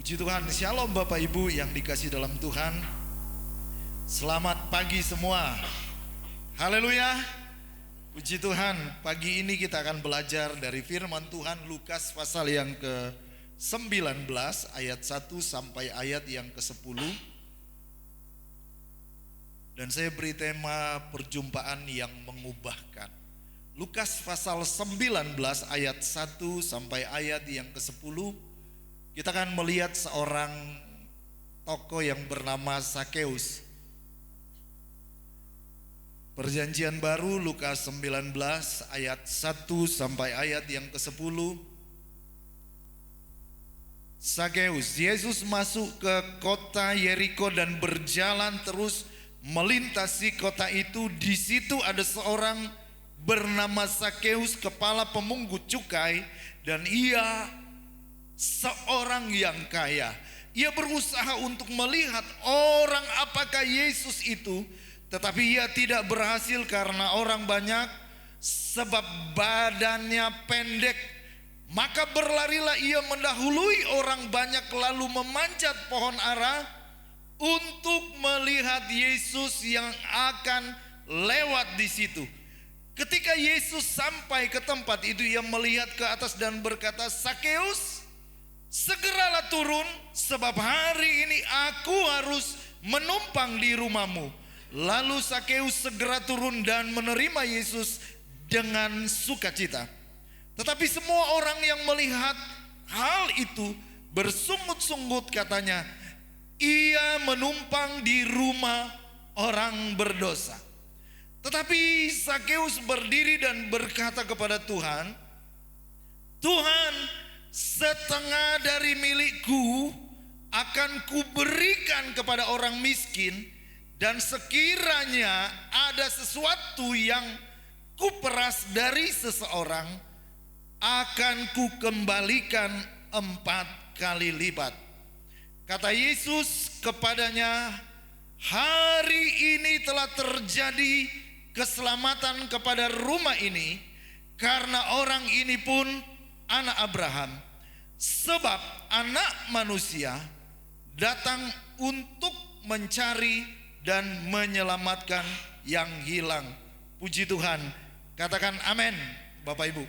Puji Tuhan, Shalom Bapak Ibu yang dikasih dalam Tuhan. Selamat pagi semua. Haleluya. Puji Tuhan, pagi ini kita akan belajar dari firman Tuhan Lukas pasal yang ke-19 ayat 1 sampai ayat yang ke-10. Dan saya beri tema perjumpaan yang mengubahkan. Lukas pasal 19 ayat 1 sampai ayat yang ke-10. Kita akan melihat seorang tokoh yang bernama Sakeus. Perjanjian baru Lukas 19 ayat 1 sampai ayat yang ke-10. Sakeus, Yesus masuk ke kota Yeriko dan berjalan terus melintasi kota itu. Di situ ada seorang bernama Sakeus, kepala pemungut cukai, dan ia seorang yang kaya. Ia berusaha untuk melihat orang apakah Yesus itu, tetapi ia tidak berhasil karena orang banyak, sebab badannya pendek. Maka berlarilah ia mendahului orang banyak, lalu memanjat pohon ara untuk melihat Yesus yang akan lewat di situ. Ketika Yesus sampai ke tempat itu, ia melihat ke atas dan berkata, "Sakeus, segeralah turun, sebab hari ini aku harus menumpang di rumahmu." Lalu Sakeus segera turun dan menerima Yesus dengan sukacita. Tetapi semua orang yang melihat hal itu bersungut-sungut, katanya, "Ia menumpang di rumah orang berdosa." Tetapi Sakeus berdiri dan berkata kepada Tuhan, "Tuhan, setengah dari milikku akan kuberikan kepada orang miskin, dan sekiranya ada sesuatu yang kuperas dari seseorang, akan kukembalikan 4 kali lipat." Kata Yesus kepadanya, "Hari ini telah terjadi keselamatan kepada rumah ini, karena orang ini pun anak Abraham. Sebab anak manusia datang untuk mencari dan menyelamatkan yang hilang." Puji Tuhan. Katakan amin, Bapak Ibu.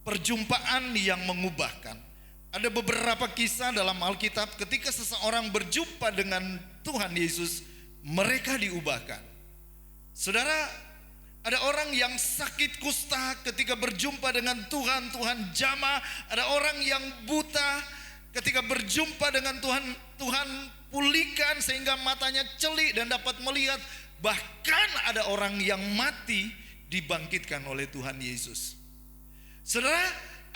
Perjumpaan yang mengubahkan. Ada beberapa kisah dalam Alkitab ketika seseorang berjumpa dengan Tuhan Yesus, mereka diubahkan. Saudara, ada orang yang sakit kusta ketika berjumpa dengan Tuhan, Tuhan jamah. Ada orang yang buta ketika berjumpa dengan Tuhan, Tuhan pulihkan sehingga matanya celik dan dapat melihat. Bahkan ada orang yang mati dibangkitkan oleh Tuhan Yesus. Saudara,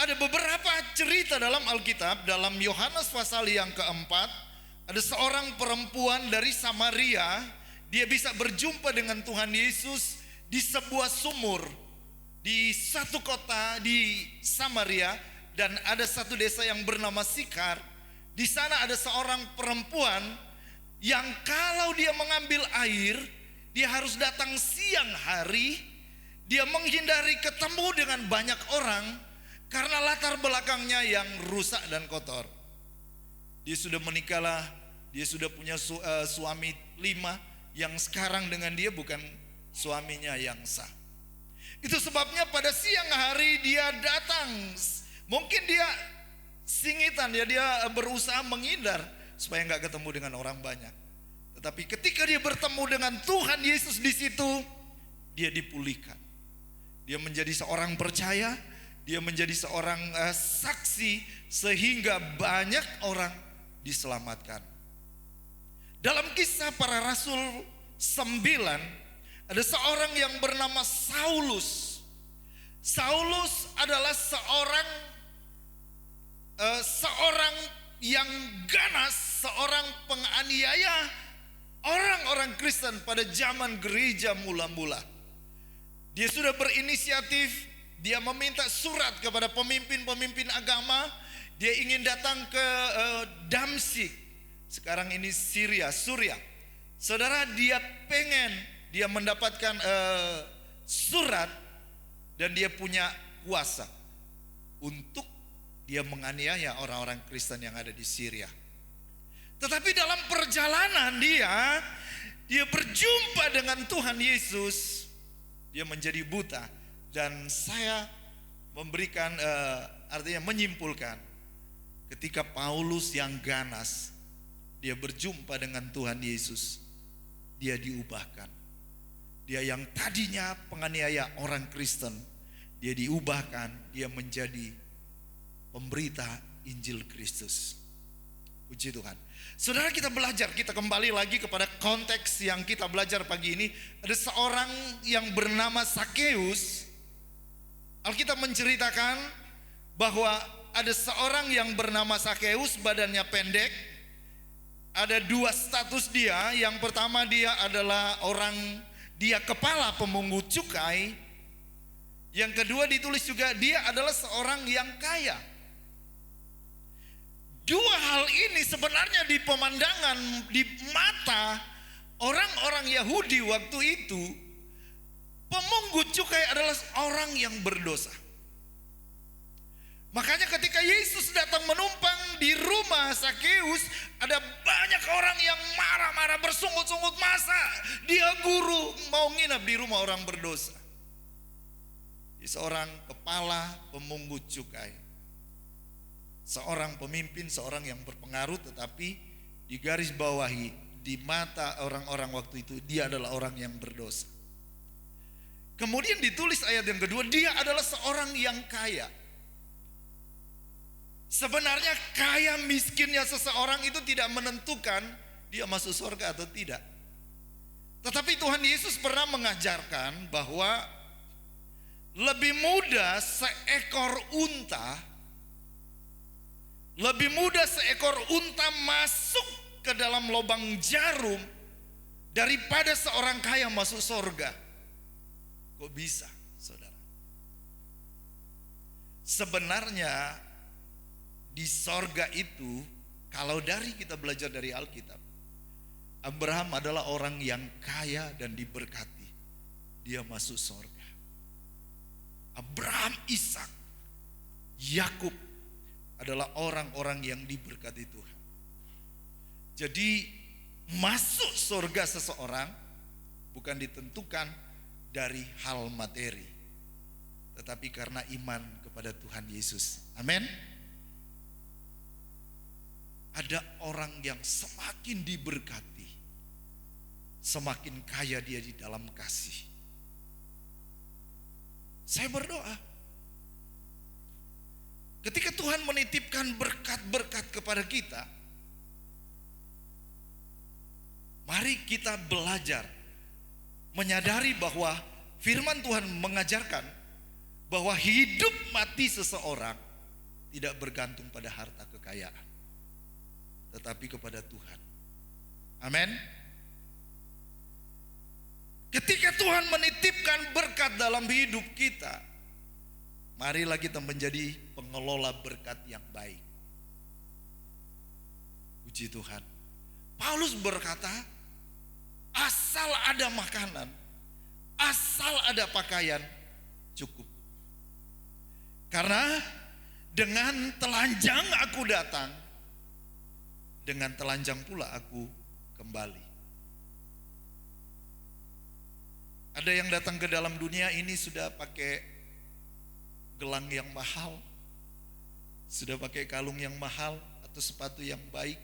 ada beberapa cerita dalam Alkitab. Dalam Yohanes pasal yang keempat, ada seorang perempuan dari Samaria. Dia bisa berjumpa dengan Tuhan Yesus di sebuah sumur di satu kota di Samaria, dan ada satu desa yang bernama Sikar. Di sana ada seorang perempuan yang kalau dia mengambil air, dia harus datang siang hari. Dia menghindari ketemu dengan banyak orang karena latar belakangnya yang rusak dan kotor. Dia sudah menikahlah, dia sudah punya suami 5, yang sekarang dengan dia bukan suaminya yang sah. Itu sebabnya pada siang hari dia datang. Mungkin dia singitan ya, dia berusaha menghindar supaya nggak ketemu dengan orang banyak. Tetapi ketika dia bertemu dengan Tuhan Yesus di situ, dia dipulihkan. Dia menjadi seorang percaya, dia menjadi seorang saksi, sehingga banyak orang diselamatkan. Dalam kisah para rasul 9, ada seorang yang bernama Saulus. Saulus adalah seorang yang ganas, seorang penganiaya orang-orang Kristen pada zaman gereja mula-mula. Dia sudah berinisiatif, dia meminta surat kepada pemimpin-pemimpin agama. Dia ingin datang ke Damsyik, sekarang ini Suriah. Saudara, dia mendapatkan surat, dan dia punya kuasa untuk Dia menganiaya orang-orang Kristen yang ada di Syria. Tetapi dalam perjalanan dia berjumpa dengan Tuhan Yesus. Dia menjadi buta. Dan saya memberikan artinya menyimpulkan, ketika Paulus yang ganas, dia berjumpa dengan Tuhan Yesus, dia diubahkan. Dia yang tadinya penganiaya orang Kristen, dia diubahkan, dia menjadi pemberita Injil Kristus. Puji Tuhan. Saudara, kita belajar, kita kembali lagi kepada konteks yang kita belajar pagi ini. Ada seorang yang bernama Sakeus. Alkitab menceritakan bahwa ada seorang yang bernama Sakeus, badannya pendek. Ada dua status dia. Yang pertama, dia adalah dia kepala pemungut cukai. Yang kedua ditulis juga dia adalah seorang yang kaya. Dua hal ini sebenarnya di pemandangan, di mata orang-orang Yahudi waktu itu, pemungut cukai adalah orang yang berdosa. Makanya ketika Yesus datang menumpang di rumah Sakeus, ada banyak orang yang marah-marah, bersungut-sungut, masa dia guru mau nginap di rumah orang berdosa. Seorang kepala pemungut cukai, seorang pemimpin, seorang yang berpengaruh, tetapi di garis bawahi di mata orang-orang waktu itu dia adalah orang yang berdosa. Kemudian ditulis ayat yang kedua, dia adalah seorang yang kaya. Sebenarnya kaya miskinnya seseorang itu tidak menentukan dia masuk surga atau tidak. Tetapi Tuhan Yesus pernah mengajarkan bahwa lebih mudah seekor unta masuk ke dalam lubang jarum daripada seorang kaya masuk surga. Kok bisa, saudara? Sebenarnya di sorga itu, kalau kita belajar dari Alkitab, Abraham adalah orang yang kaya dan diberkati. Dia masuk sorga. Abraham, Ishak, Yakub adalah orang-orang yang diberkati Tuhan. Jadi masuk sorga seseorang bukan ditentukan dari hal materi, tetapi karena iman kepada Tuhan Yesus. Amin. Ada orang yang semakin diberkati, semakin kaya dia di dalam kasih. Saya berdoa, ketika Tuhan menitipkan berkat-berkat kepada kita, mari kita belajar menyadari bahwa firman Tuhan mengajarkan bahwa hidup mati seseorang tidak bergantung pada harta kekayaan, tetapi kepada Tuhan. Amin. Ketika Tuhan menitipkan berkat dalam hidup kita, marilah kita menjadi pengelola berkat yang baik. Puji Tuhan. Paulus berkata, asal ada makanan, asal ada pakaian, cukup. Karena dengan telanjang aku datang, dengan telanjang pula aku kembali. Ada yang datang ke dalam dunia ini sudah pakai gelang yang mahal, sudah pakai kalung yang mahal atau sepatu yang baik.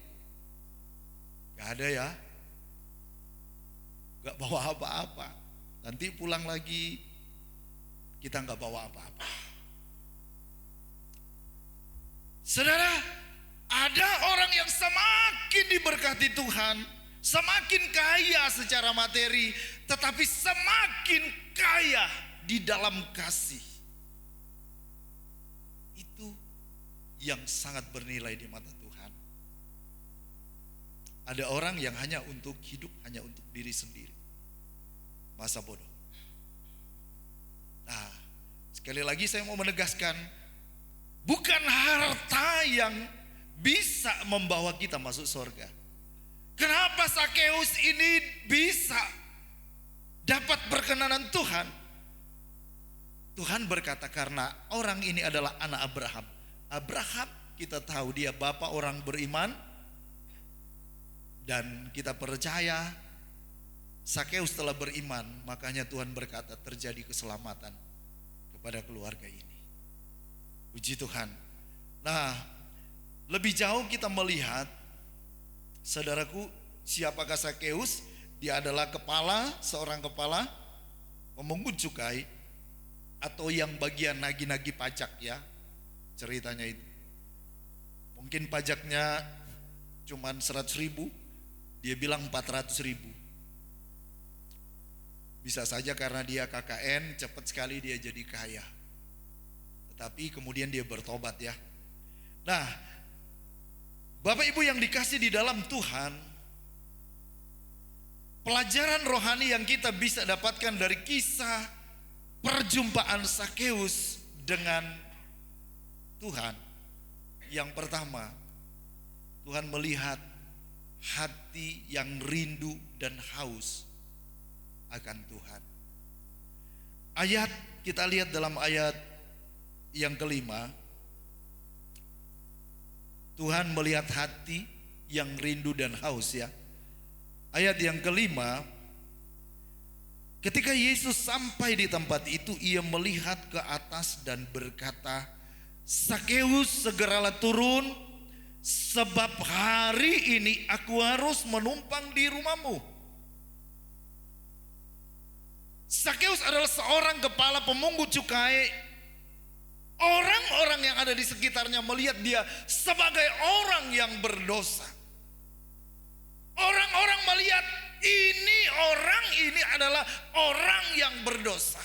Gak ada ya, gak bawa apa-apa. Nanti pulang lagi kita gak bawa apa-apa. Saudara, ada orang yang semakin diberkati Tuhan, semakin kaya secara materi, tetapi semakin kaya di dalam kasih. Itu yang sangat bernilai di mata Tuhan. Ada orang yang hanya untuk hidup, hanya untuk diri sendiri. Masa bodoh. Nah, sekali lagi saya mau menegaskan, bukan harta yang bisa membawa kita masuk surga. Kenapa Sakeus ini bisa dapat perkenanan Tuhan? Tuhan berkata karena orang ini adalah anak Abraham, Abraham kita tahu dia bapak orang beriman, dan kita percaya Sakeus telah beriman, makanya Tuhan berkata terjadi keselamatan kepada keluarga ini. Puji Tuhan. Nah, lebih jauh kita melihat, saudaraku, siapakah Sakeus? Dia adalah seorang kepala pemungut cukai, atau yang bagian nagih-nagih pajak ya, ceritanya itu. Mungkin pajaknya cuman 100.000, dia bilang 400.000. Bisa saja karena dia KKN, cepat sekali dia jadi kaya. Tetapi kemudian dia bertobat ya. Nah, Bapak Ibu yang dikasih di dalam Tuhan, pelajaran rohani yang kita bisa dapatkan dari kisah perjumpaan Sakeus dengan Tuhan. Yang pertama, Tuhan melihat hati yang rindu dan haus akan Tuhan. Ayat kita lihat dalam ayat yang kelima, Tuhan melihat hati yang rindu dan haus ya. Ayat yang kelima, ketika Yesus sampai di tempat itu, ia melihat ke atas dan berkata, Sakeus, segeralah turun, sebab hari ini aku harus menumpang di rumahmu. Sakeus adalah seorang kepala pemungut cukai. Orang-orang yang ada di sekitarnya melihat dia sebagai orang yang berdosa. Orang-orang melihat orang ini adalah orang yang berdosa.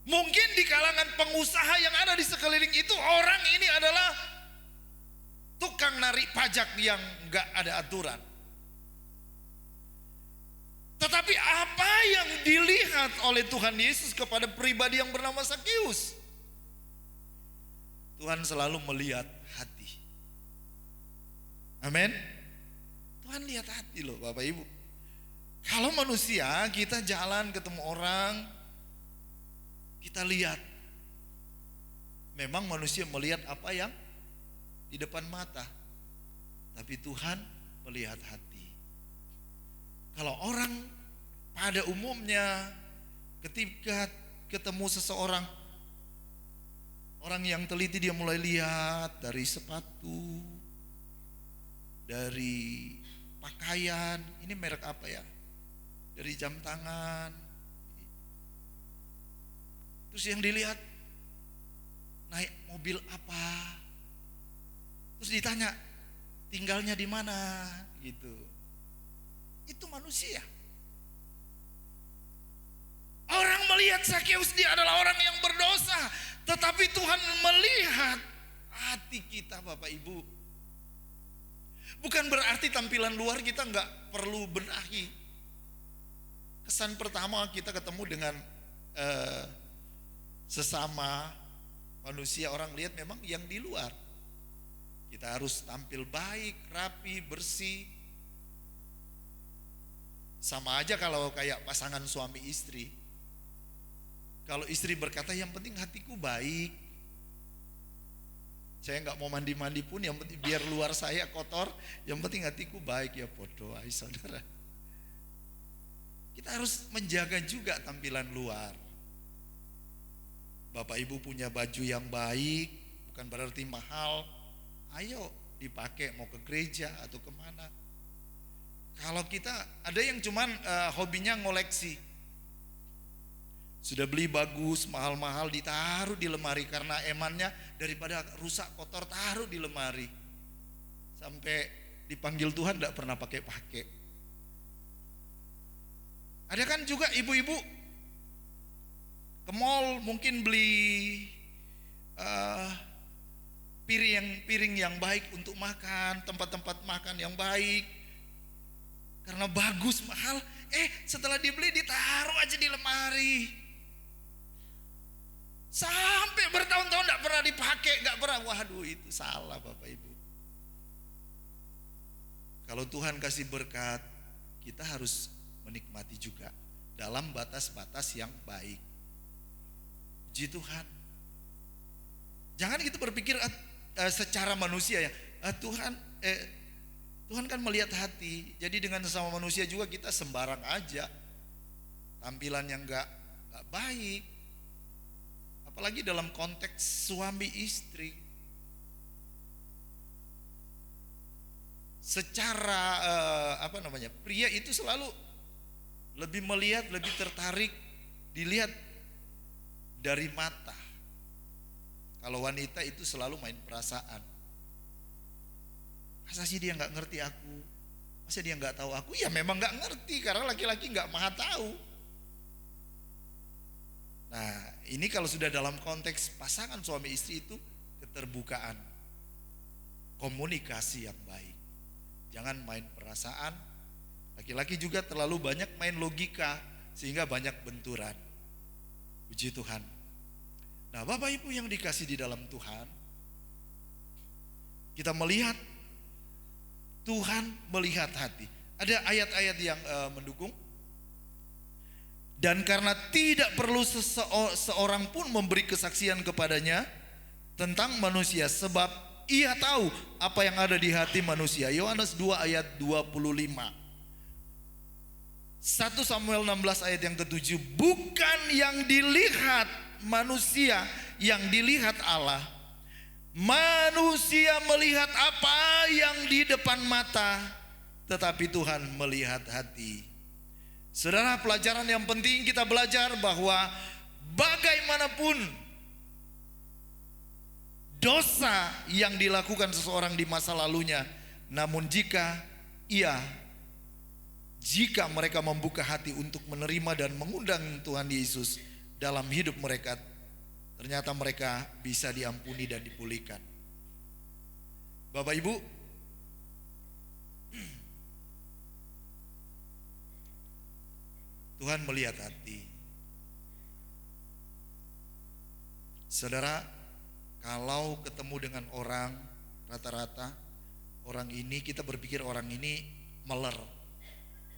Mungkin di kalangan pengusaha yang ada di sekeliling itu, orang ini adalah tukang narik pajak yang gak ada aturan. Tetapi apa yang dilihat oleh Tuhan Yesus kepada pribadi yang bernama Sakeus? Tuhan selalu melihat hati. Amin. Tuhan lihat hati loh Bapak Ibu. Kalau manusia kita jalan ketemu orang, kita lihat. Memang manusia melihat apa yang di depan mata. Tapi Tuhan melihat hati. Kalau orang pada umumnya ketika ketemu seseorang, orang yang teliti, dia mulai lihat dari sepatu, dari pakaian, ini merek apa ya, dari jam tangan. Terus yang dilihat naik mobil apa, terus ditanya tinggalnya di mana gitu. Itu manusia. Orang melihat Sakeus dia adalah orang yang berdosa, tetapi Tuhan melihat hati kita Bapak Ibu. Bukan berarti tampilan luar kita nggak perlu benahi. Kesan pertama kita ketemu dengan sesama manusia, orang lihat memang yang di luar. Kita harus tampil baik, rapi, bersih. Sama aja kalau kayak pasangan suami istri. Kalau istri berkata yang penting hatiku baik, saya nggak mau mandi-mandi pun, yang penting biar luar saya kotor, yang penting hatiku baik, ya bodoh ay saudara. Kita harus menjaga juga tampilan luar. Bapak Ibu punya baju yang baik, bukan berarti mahal, ayo dipakai mau ke gereja atau kemana. Kalau kita ada yang cuman hobinya ngoleksi, sudah beli bagus mahal-mahal ditaruh di lemari karena emannya, daripada rusak kotor taruh di lemari sampai dipanggil Tuhan tidak pernah pakai. Ada kan juga ibu-ibu ke mall mungkin beli piring yang baik untuk makan, tempat-tempat makan yang baik. Karena bagus, mahal, setelah dibeli ditaruh aja di lemari. Sampai bertahun-tahun gak pernah dipakai, gak pernah. Waduh, itu salah Bapak Ibu. Kalau Tuhan kasih berkat, kita harus menikmati juga dalam batas-batas yang baik. Puji Tuhan. Jangan kita berpikir secara manusia ya. Tuhan kan melihat hati. Jadi dengan sesama manusia juga kita sembarang aja. Tampilan yang enggak baik. Apalagi dalam konteks suami istri. Secara pria itu selalu lebih melihat, lebih tertarik dilihat dari mata. Kalau wanita itu selalu main perasaan. Masa sih dia nggak ngerti aku? Masa dia nggak tahu aku? Ya memang nggak ngerti, karena laki-laki nggak maha tahu. Nah, ini kalau sudah dalam konteks pasangan suami istri itu keterbukaan, komunikasi yang baik. Jangan main perasaan. Laki-laki juga terlalu banyak main logika sehingga banyak benturan. Puji Tuhan. Nah, Bapak Ibu yang dikasih di dalam Tuhan, kita melihat Tuhan melihat hati. Ada ayat-ayat yang mendukung. Dan karena tidak perlu seorang pun memberi kesaksian kepadanya tentang manusia, sebab ia tahu apa yang ada di hati manusia. Yohanes 2 ayat 25. 1 Samuel 16 ayat yang ke-7. Bukan yang dilihat manusia, yang dilihat Allah. Manusia melihat apa yang di depan mata, tetapi Tuhan melihat hati. Saudara, pelajaran yang penting kita belajar bahwa bagaimanapun dosa yang dilakukan seseorang di masa lalunya, namun jika mereka membuka hati untuk menerima dan mengundang Tuhan Yesus dalam hidup mereka, ternyata mereka bisa diampuni dan dipulihkan. Bapak Ibu, Tuhan melihat hati. Saudara, kalau ketemu dengan orang, rata-rata orang ini kita berpikir orang ini meler,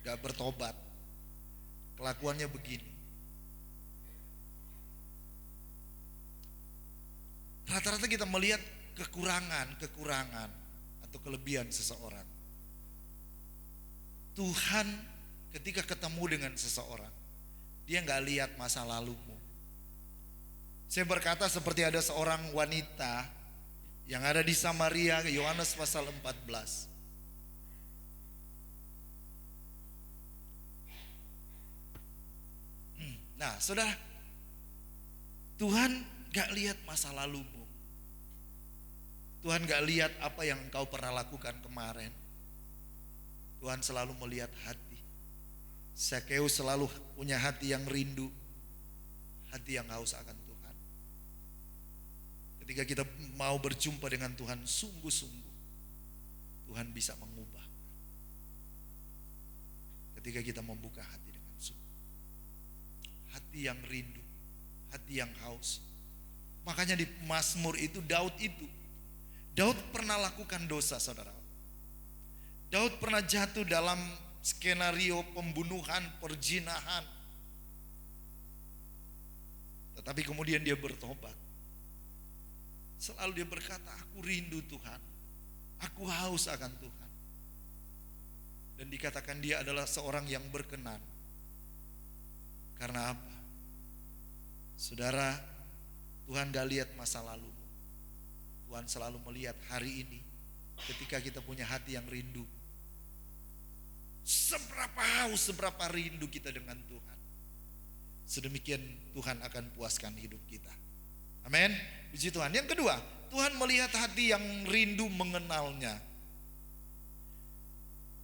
gak bertobat, kelakuannya begini. Rata-rata kita melihat kekurangan atau kelebihan seseorang. Tuhan ketika ketemu dengan seseorang, dia gak lihat masa lalumu. Saya berkata seperti ada seorang wanita yang ada di Samaria, Yohanes pasal 14. Nah, saudara, Tuhan gak lihat masa lalumu. Tuhan gak lihat apa yang engkau pernah lakukan kemarin. Tuhan selalu melihat hati. Zakeus selalu punya hati yang rindu, hati yang haus akan Tuhan. Ketika kita mau berjumpa dengan Tuhan sungguh-sungguh, Tuhan bisa mengubah. Ketika kita membuka hati dengan sungguh, hati yang rindu, hati yang haus. Makanya di Mazmur itu Daud pernah lakukan dosa, saudara. Daud pernah jatuh dalam skenario pembunuhan, perzinahan. Tetapi kemudian dia bertobat. Selalu dia berkata, aku rindu Tuhan, aku haus akan Tuhan. Dan dikatakan dia adalah seorang yang berkenan. Karena apa? Saudara, Tuhan gak lihat masa lalu. Tuhan selalu melihat hari ini. Ketika kita punya hati yang rindu, seberapa haus, seberapa rindu kita dengan Tuhan, sedemikian Tuhan akan puaskan hidup kita. Amin. Puji Tuhan. Yang kedua, Tuhan melihat hati yang rindu mengenalnya.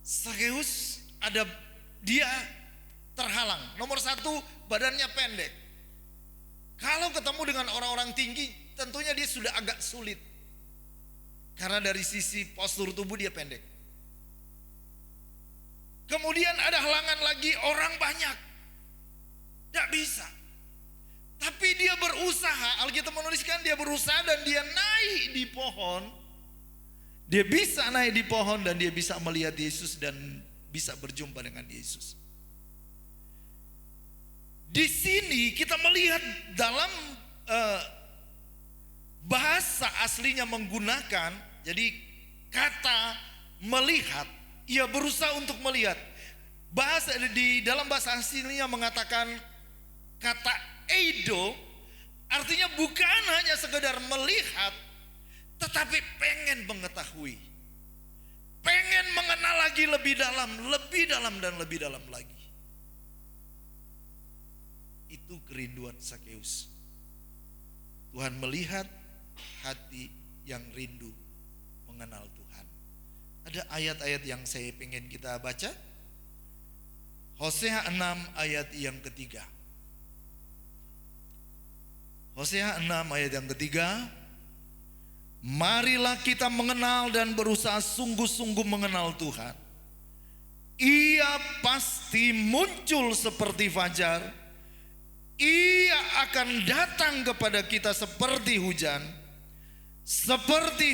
Zakeus dia terhalang. Nomor satu, badannya pendek. Kalau ketemu dengan orang-orang tinggi, tentunya dia sudah agak sulit. Karena dari sisi postur tubuh dia pendek. Kemudian ada halangan lagi, orang banyak. Tidak bisa. Tapi dia berusaha, Alkitab menuliskan dia berusaha dan dia naik di pohon. Dia bisa naik di pohon dan dia bisa melihat Yesus dan bisa berjumpa dengan Yesus. Di sini kita melihat dalam bahasa aslinya menggunakan, jadi kata melihat, ia berusaha untuk melihat. Bahasa di dalam bahasa aslinya mengatakan kata eido, artinya bukan hanya sekedar melihat, tetapi pengen mengetahui, pengen mengenal lagi lebih dalam dan lebih dalam lagi. Itu kerinduan Sakeus. Tuhan melihat hati yang rindu mengenal Tuhan. Ada ayat-ayat yang saya pengen kita baca. Hosea 6 ayat yang ketiga. Hosea 6 ayat yang ketiga. Marilah kita mengenal dan berusaha sungguh-sungguh mengenal Tuhan. Ia pasti muncul seperti fajar. Ia akan datang kepada kita seperti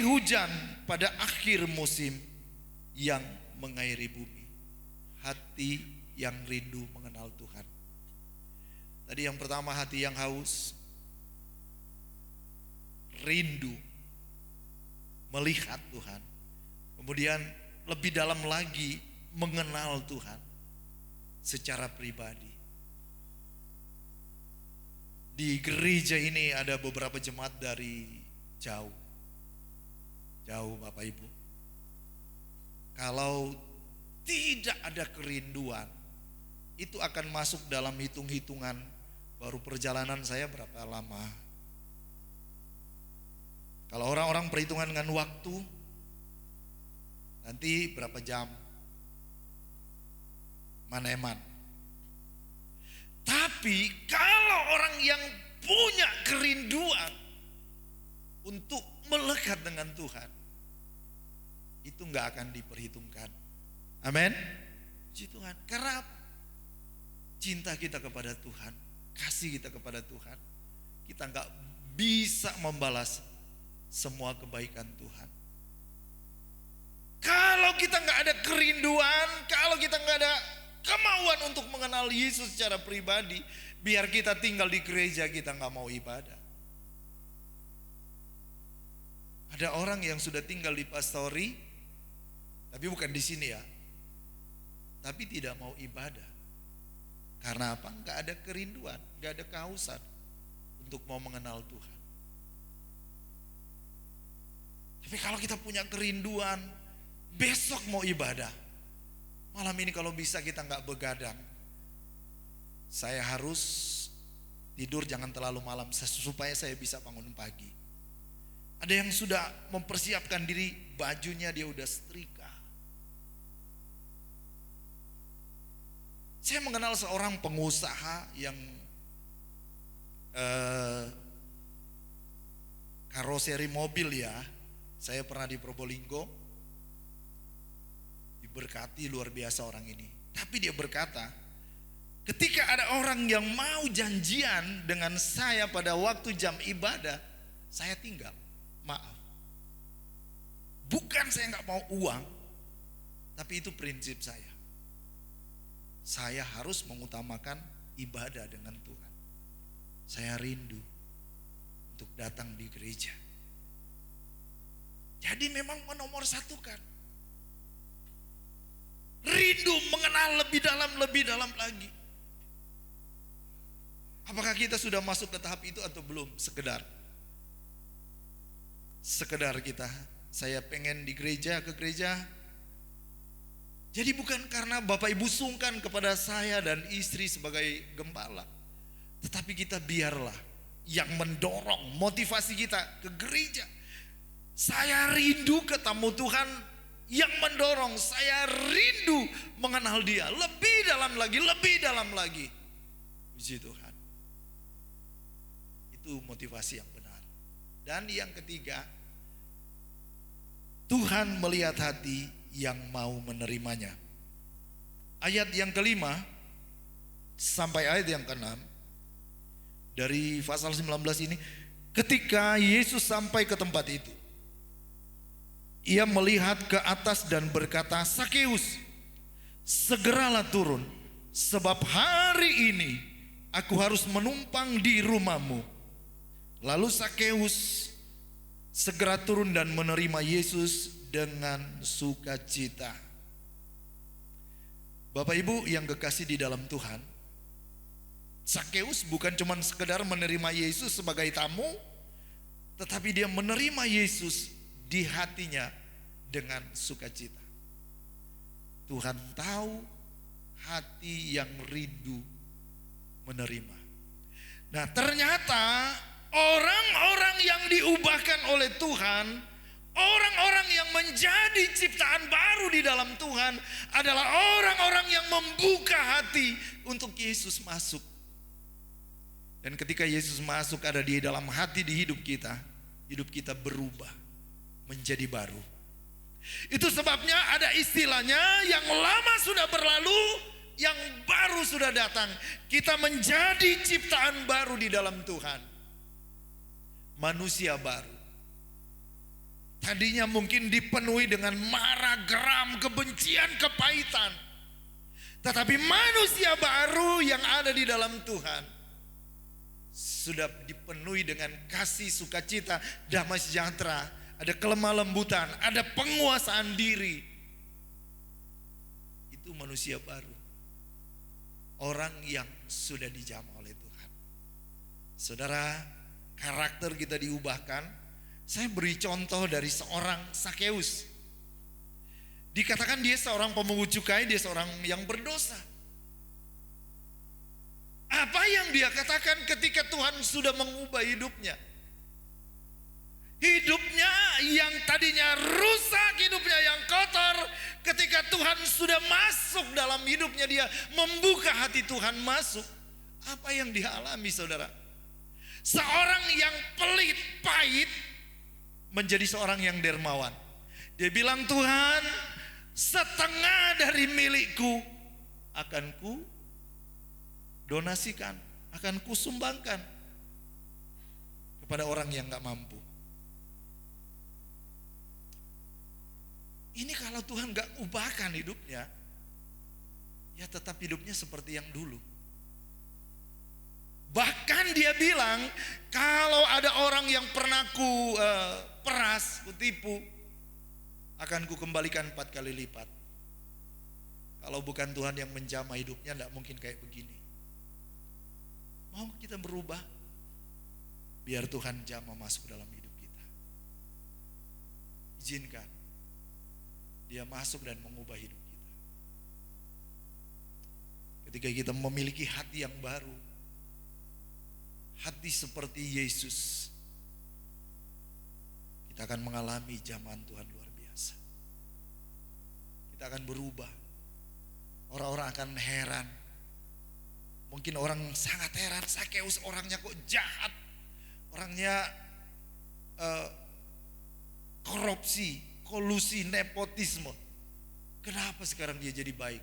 hujan pada akhir musim yang mengairi bumi. Hati yang rindu mengenal Tuhan. Tadi yang pertama hati yang haus, rindu melihat Tuhan. Kemudian lebih dalam lagi mengenal Tuhan secara pribadi. Di gereja ini ada beberapa jemaat dari jauh Bapak Ibu. Kalau tidak ada kerinduan, itu akan masuk dalam hitung-hitungan baru perjalanan saya berapa lama. Kalau orang-orang perhitungan dengan waktu, nanti berapa jam, mana-eman. Tapi kalau orang yang punya kerinduan untuk melekat dengan Tuhan, itu gak akan diperhitungkan. Amin. Puji Tuhan. Karena cinta kita kepada Tuhan, kasih kita kepada Tuhan, kita gak bisa membalas semua kebaikan Tuhan. Kalau kita gak ada kerinduan, kalau kita gak ada kemauan untuk mengenal Yesus secara pribadi, biar kita tinggal di gereja, kita gak mau ibadah. Ada orang yang sudah tinggal di pastori, tapi bukan di sini ya, tapi tidak mau ibadah. Karena apa? Gak ada kerinduan, gak ada kehausan untuk mau mengenal Tuhan. Tapi kalau kita punya kerinduan, besok mau ibadah, malam ini kalau bisa kita gak begadang. Saya harus tidur jangan terlalu malam supaya saya bisa bangun pagi. Ada yang sudah mempersiapkan diri, bajunya dia udah setrika. Saya mengenal seorang pengusaha yang karoseri mobil ya. Saya pernah di Probolinggo, diberkati luar biasa orang ini. Tapi dia berkata, ketika ada orang yang mau janjian dengan saya pada waktu jam ibadah, saya tinggal. Maaf, bukan saya gak mau uang, tapi itu prinsip saya. Saya harus mengutamakan ibadah dengan Tuhan. Saya rindu untuk datang di gereja. Jadi memang menomorsatukan. Rindu mengenal lebih dalam lagi. Apakah kita sudah masuk ke tahap itu atau belum? Sekedar kita, saya pengen di gereja, ke gereja. Jadi bukan karena Bapak Ibu sungkan kepada saya dan istri sebagai gembala, tetapi kita biarlah yang mendorong motivasi kita ke gereja. Saya rindu ketemu Tuhan yang mendorong, saya rindu mengenal Dia lebih dalam lagi. Puji Tuhan. Itu motivasi yang benar. Dan yang ketiga, Tuhan melihat hati yang mau menerimanya. Ayat yang kelima sampai ayat yang keenam dari pasal 19 ini, ketika Yesus sampai ke tempat itu, Ia melihat ke atas dan berkata, Sakeus, segeralah turun, sebab hari ini aku harus menumpang di rumahmu. Lalu Sakeus segera turun dan menerima Yesus dengan sukacita. Bapak Ibu yang kekasih di dalam Tuhan, Sakeus bukan cuma sekedar menerima Yesus sebagai tamu, tetapi dia menerima Yesus di hatinya dengan sukacita. Tuhan tahu hati yang rindu menerima. Nah, ternyata orang-orang yang diubahkan oleh Tuhan, orang-orang yang menjadi ciptaan baru di dalam Tuhan adalah orang-orang yang membuka hati untuk Yesus masuk. Dan ketika Yesus masuk ada di dalam hati di hidup kita berubah menjadi baru. Itu sebabnya ada istilahnya, yang lama sudah berlalu, yang baru sudah datang. Kita menjadi ciptaan baru di dalam Tuhan. Manusia baru. Tadinya mungkin dipenuhi dengan marah, geram, kebencian, kepahitan. Tetapi manusia baru yang ada di dalam Tuhan sudah dipenuhi dengan kasih, sukacita, damai sejahtera. Ada kelemah lembutan, ada penguasaan diri. Itu manusia baru. Orang yang sudah dijamah oleh Tuhan. Saudara, karakter kita diubahkan. Saya beri contoh dari seorang Sakeus. Dikatakan dia seorang pemungut cukai, dia seorang yang berdosa. Apa yang dia katakan ketika Tuhan sudah mengubah hidupnya? Hidupnya yang tadinya rusak, hidupnya yang kotor, ketika Tuhan sudah masuk dalam hidupnya, dia membuka hati Tuhan masuk. Apa yang dia alami, saudara? Seorang yang pelit, pahit, menjadi seorang yang dermawan. Dia bilang, Tuhan, setengah dari milikku akan ku donasikan, akan ku sumbangkan kepada orang yang gak mampu. Ini kalau Tuhan gak ubahkan hidupnya, ya tetap hidupnya seperti yang dulu. Bahkan dia bilang, kalau ada orang yang pernah ku peras, ku tipu, akan ku kembalikan 4 kali lipat. Kalau bukan Tuhan yang menjamah hidupnya, gak mungkin kayak begini. Mau kita berubah? Biar Tuhan jamah masuk dalam hidup kita. Izinkan Dia masuk dan mengubah hidup kita. Ketika kita memiliki hati yang baru, hati seperti Yesus, kita akan mengalami jamahan Tuhan luar biasa. Kita akan berubah. Orang-orang akan heran. Mungkin orang sangat heran, Sakeus orangnya kok jahat, orangnya korupsi, kolusi, nepotisme. Kenapa sekarang dia jadi baik?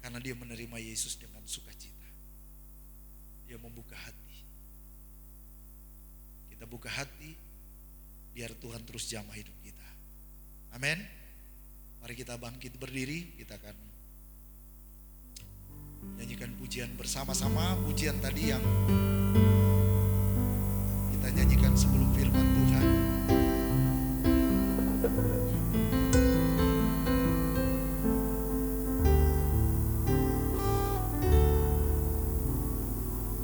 Karena dia menerima Yesus dengan sukacita. Dia membuka hati. Kita buka hati, biar Tuhan terus jamah hidup kita. Amin. Mari kita bangkit berdiri, kita akan nyanyikan pujian bersama-sama. Pujian tadi yang kita nyanyikan sebelum firman Tuhan.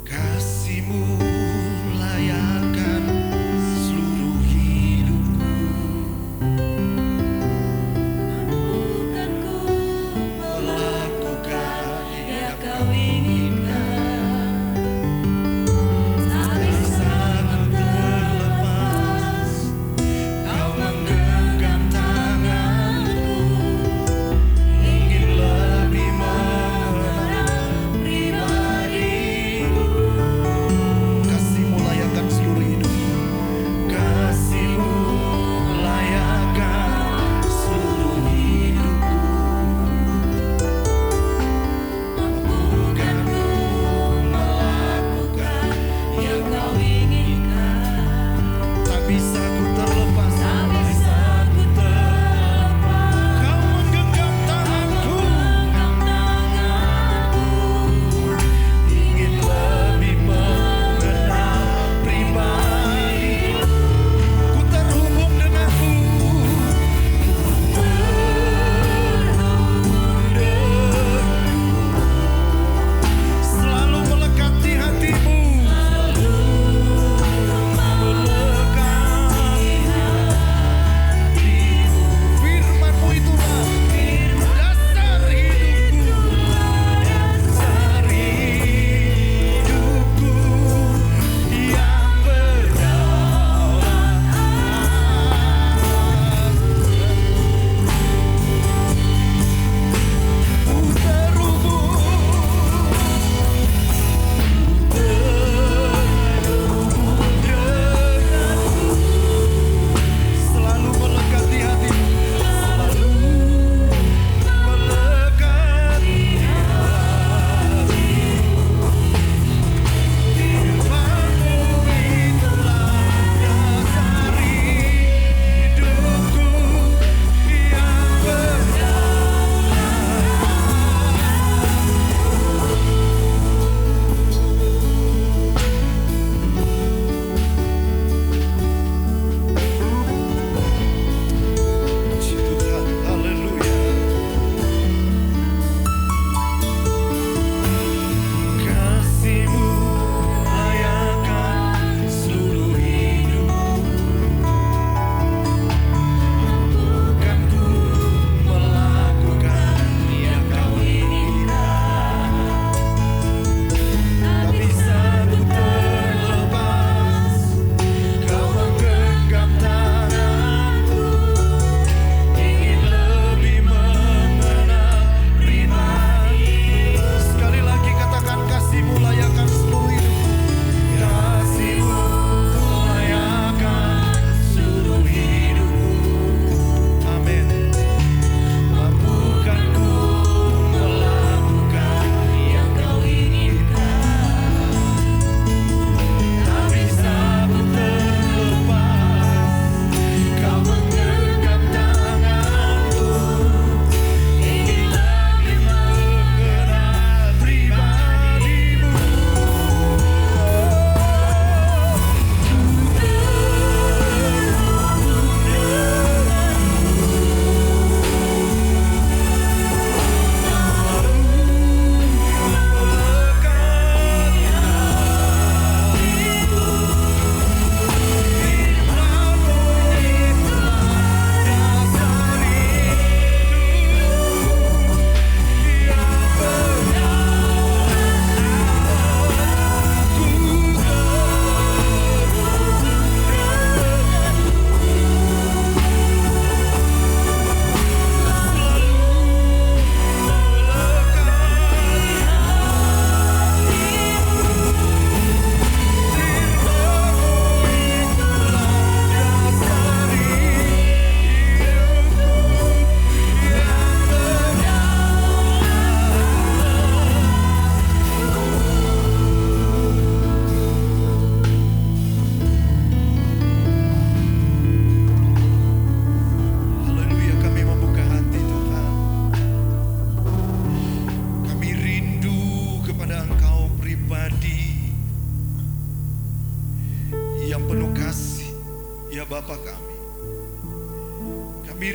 Kasih-Mu layakkan seluruh hidupku. Mampukanku melakukan yang Kau inginkan. Tak bisa terlepas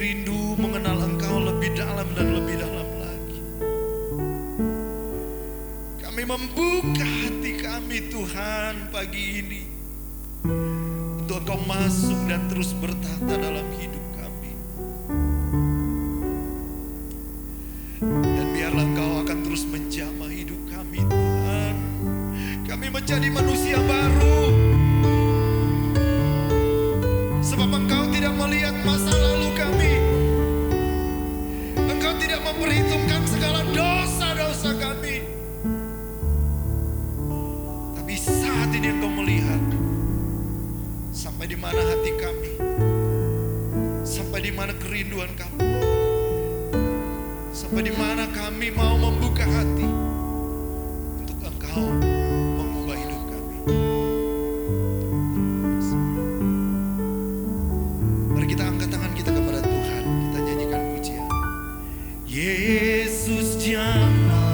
rindu mengenal Engkau lebih dalam dan lebih dalam lagi. Kami membuka hati kami Tuhan pagi ini untuk Engkau masuk dan terus bertata dalam hidup kami. Dan biarlah Engkau akan terus menjamah hidup kami Tuhan. Kami menjadi manusia baru. Sebab Engkau tidak melihat masa lalu kami. Engkau tidak memperhitungkan segala dosa-dosa kami. Tapi saat ini Engkau melihat sampai di mana hati kami, sampai di mana kerinduan kami, sampai di mana kami mau membuka hati untuk Engkau mengubah hidup kami. Mari kita angkat tangan kita kepada Tuhan, kita nyanyikan pujian. Yesus jamah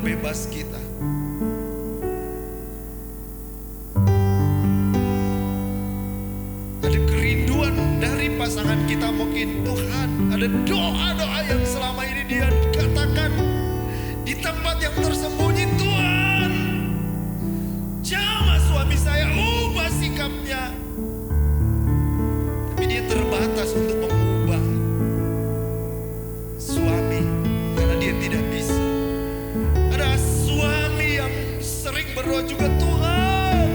bebas kita. Ada kerinduan dari pasangan kita mungkin, Tuhan, ada doa-doa yang selama ini dia katakan di tempat yang tersembunyi. Tuhan, jamah suami saya, ubah sikapnya. Tapi dia terbatas untuk mengubah suami karena dia tidak bisa. Ada suami yang sering berdoa juga, Tuhan,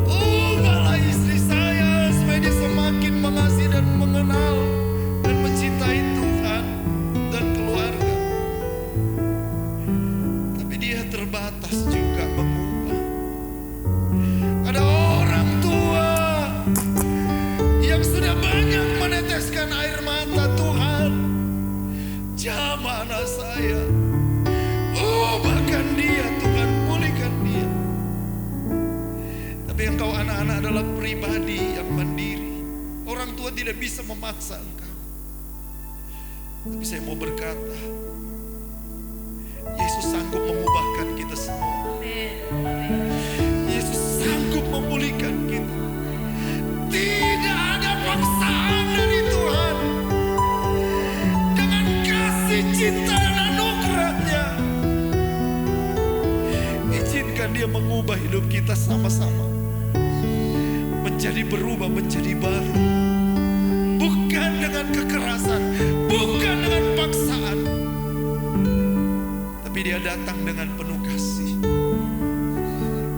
ubahlah istri saya supaya dia semakin mengasihi dan mengenal dan mencintai Tuhan dan keluarga. Tapi dia terbatas juga mengubah. Ada orang tua yang sudah banyak meneteskan air mata. Tuhan, jamah anak saya, ubahkan dia Tuhan, pulihkan dia. Tapi engkau anak-anak adalah pribadi yang mandiri. Orang tua tidak bisa memaksa engkau. Tapi saya mau berkata, Yesus sanggup mengubahkan kita semua. Yesus sanggup memulihkan kita. Tidak ada paksaan dari Tuhan. Dengan kasih cinta dan anugerahnya, izinkan dia mengubah hidup kita sama-sama menjadi berubah, menjadi baru. Bukan dengan kekerasan, bukan dengan paksaan, tapi dia datang dengan penuh kasih.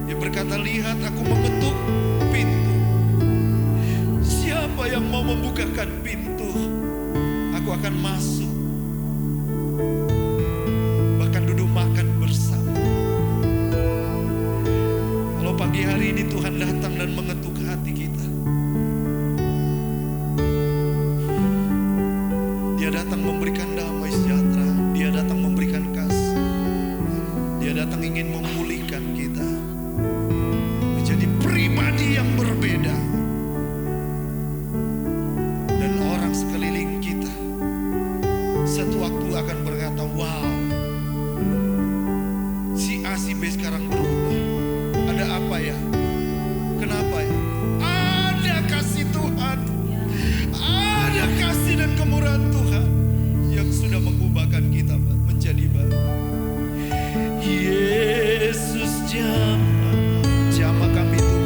Dia berkata, lihat aku mengetuk pintu. Siapa Siapa yang mau membukakan pintu, aku akan masuk, bahkan duduk makan bersama. Kalau pagi hari ini Tuhan datang dan mengetuk hati kita, Dia datang memberikan damai sejahtera, Dia datang memberikan kasih, Dia datang ingin memulihkan kita menjadi pribadi yang berbeda. Dan orang sekeliling kita satu waktu akan berkata, wow, si A si B sekarang berubah. Ada apa ya? Kenapa ya? Ada kasih Tuhan, ada kasih dan kemurahan Tuhan yang sudah mengubahkan kita menjadi baru. Yesus jamah kami Tuhan.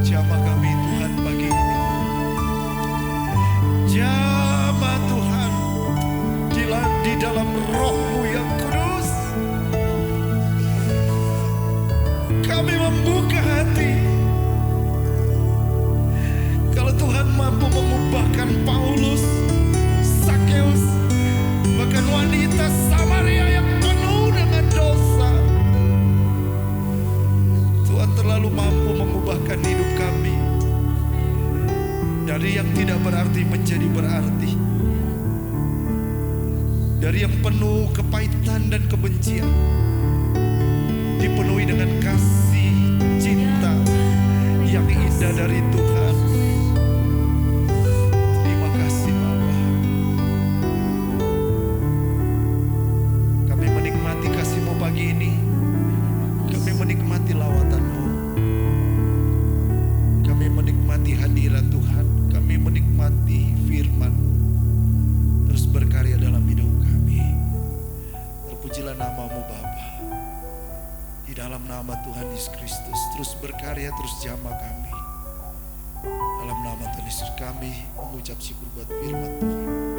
Jamah kami Tuhan pagi ini, jamah Tuhan di dalam Roh-Mu yang kudus. Kami membuka hati. Kalau Tuhan mampu mengubahkan Paulus, Sakeus, bahkan wanita Samaria yang penuh dengan dosa, Tuhan terlalu mampu mengubahkan hidup kami dari yang tidak berarti menjadi berarti, dari yang penuh kepahitan dan kebencian dipenuhi dengan kasih cinta yang indah dari Tuhan. Terima kasih Bapa. Kami menikmati kasih-Mu pagi ini. Kami menikmati lawatan-Mu. Kami menikmati hadirat Tuhan. Kami menikmati firman-Mu terus berkarya dalam hidup kami. Terpujilah nama-Mu Bapa. Di dalam nama Tuhan Yesus Kristus, terus berkarya, terus jamah kami. Dalam nama Tuhan Yesus kami mengucap syukur buat firman Tuhan.